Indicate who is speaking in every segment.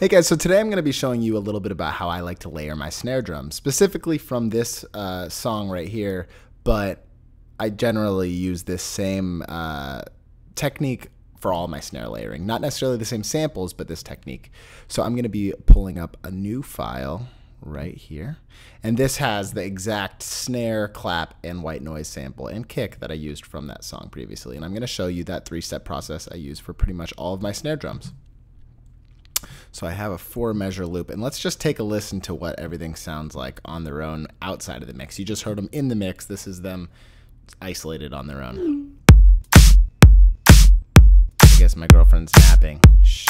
Speaker 1: Hey guys, so today I'm going to be showing you a little bit about how I like to layer my snare drum, specifically from this song right here, but I generally use this same technique for all my snare layering. Not necessarily the same samples, but this technique. So I'm going to be pulling up a new file right here, and this has the exact snare, clap, and white noise sample and kick that I used from that song previously, and I'm going to show you that three-step process I use for pretty much all of my snare drums. So I have a 4-measure loop, and let's just take a listen to what everything sounds like on their own outside of the mix. You just heard them in the mix. This is them isolated on their own. I guess my girlfriend's napping. Shh.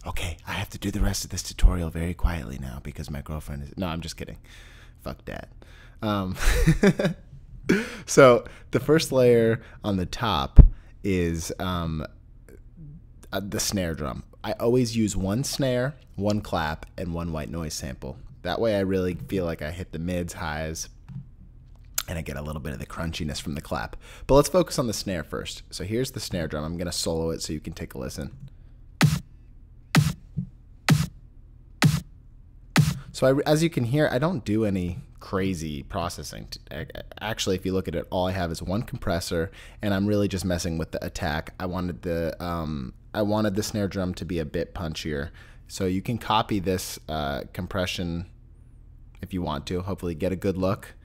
Speaker 1: Okay, I have to do the rest of this tutorial very quietly now because my girlfriend is... No, I'm just kidding. Fuck that. So the first layer on the top is... the snare drum. I always use one snare, one clap, and one white noise sample. That way I really feel like I hit the mids, highs, and I get a little bit of the crunchiness from the clap. But let's focus on the snare first. So here's the snare drum. I'm going to solo it so you can take a listen. So as you can hear, I don't do any crazy processing. Actually, if you look at it, all I have is one compressor, and I'm really just messing with the attack. I wanted the snare drum to be a bit punchier. So you can copy this compression if you want to. Hopefully get a good look.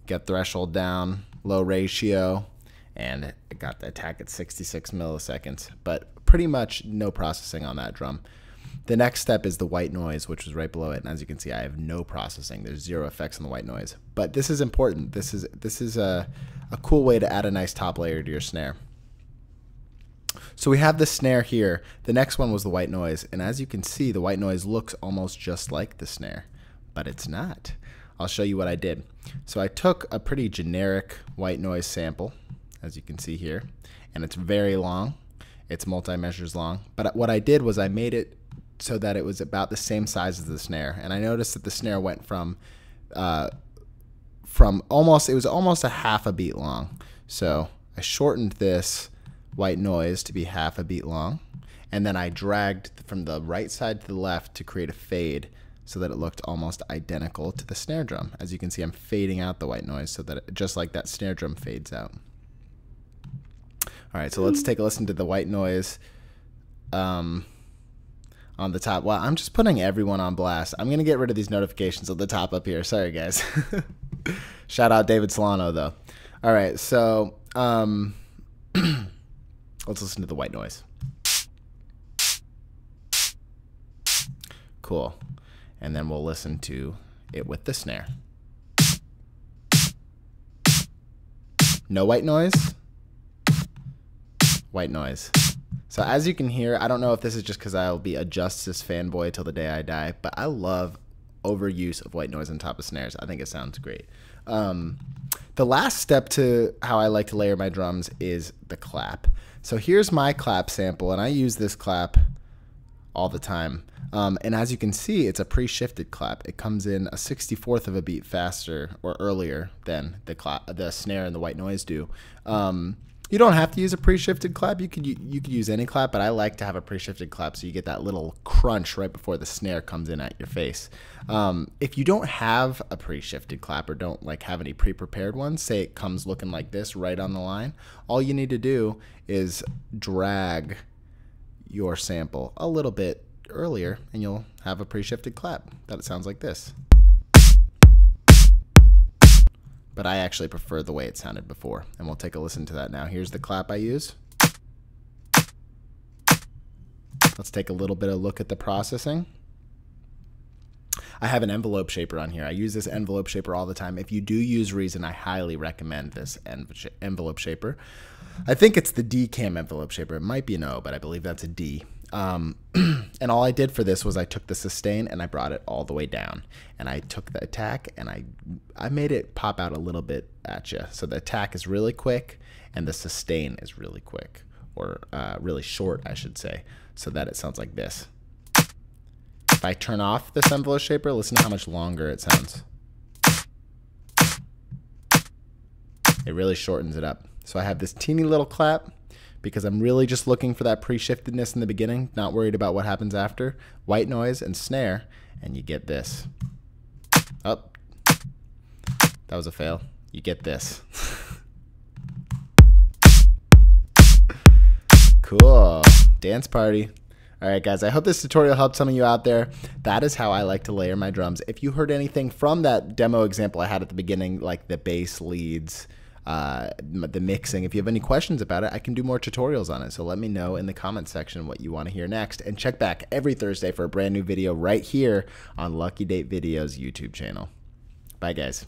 Speaker 1: Get threshold down, low ratio, and I got the attack at 66 milliseconds. But pretty much no processing on that drum. The next step is the white noise, which was right below it. And as you can see, I have no processing. There's zero effects on the white noise. But this is important. This is a cool way to add a nice top layer to your snare. So we have the snare here. The next one was the white noise. And as you can see, the white noise looks almost just like the snare, but it's not. I'll show you what I did. So I took a pretty generic white noise sample, as you can see here, and it's very long. It's multi-measures long. But what I did was I made it so that it was about the same size as the snare. And I noticed that the snare went from almost, it was almost a half a beat long. So I shortened this white noise to be half a beat long, and then I dragged from the right side to the left to create a fade so that it looked almost identical to the snare drum. As you can see, I'm fading out the white noise so that just like that snare drum fades out. All right, so let's take a listen to the white noise on the top. Well, I'm just putting everyone on blast. I'm going to get rid of these notifications at the top up here. Sorry, guys. Shout out David Solano, though. All right, so let's listen to the white noise. Cool. And then we'll listen to it with the snare. No white noise. White noise. So as you can hear, I don't know if this is just because I'll be a Justice fanboy till the day I die, but I love overuse of white noise on top of snares. I think it sounds great. The last step to how I like to layer my drums is the clap. So here's my clap sample, and I use this clap all the time. And as you can see, it's a pre-shifted clap. It comes in a 64th of a beat faster or earlier than the snare and the white noise do. You don't have to use a pre-shifted clap. You could use any clap, but I like to have a pre-shifted clap so you get that little crunch right before the snare comes in at your face. If you don't have a pre-shifted clap or don't have any pre-prepared ones, say it comes looking like this right on the line, all you need to do is drag your sample a little bit earlier and you'll have a pre-shifted clap that sounds like this. But I actually prefer the way it sounded before, and we'll take a listen to that now. Here's the clap I use. Let's take a little bit of a look at the processing. I have an envelope shaper on here. I use this envelope shaper all the time. If you do use Reason, I highly recommend this envelope shaper. I think it's the D-Cam envelope shaper. It might be an O, but I believe that's a D. And all I did for this was I took the sustain and I brought it all the way down, and I took the attack and I made it pop out a little bit at you. So the attack is really quick and the sustain is really quick, or really short, I should say, so that it sounds like this. If I turn off this envelope shaper, listen to how much longer it sounds. It really shortens it up. So I have this teeny little clap because I'm really just looking for that pre-shiftedness in the beginning, not worried about what happens after. White noise and snare, and you get this. Oh, that was a fail. You get this. Cool. Dance party. All right, guys, I hope this tutorial helped some of you out there. That is how I like to layer my drums. If you heard anything from that demo example I had at the beginning, like the bass leads, the mixing, if you have any questions about it, I can do more tutorials on it. So let me know in the comment section what you want to hear next. And check back every Thursday for a brand new video right here on Lucky Date Videos YouTube channel. Bye, guys.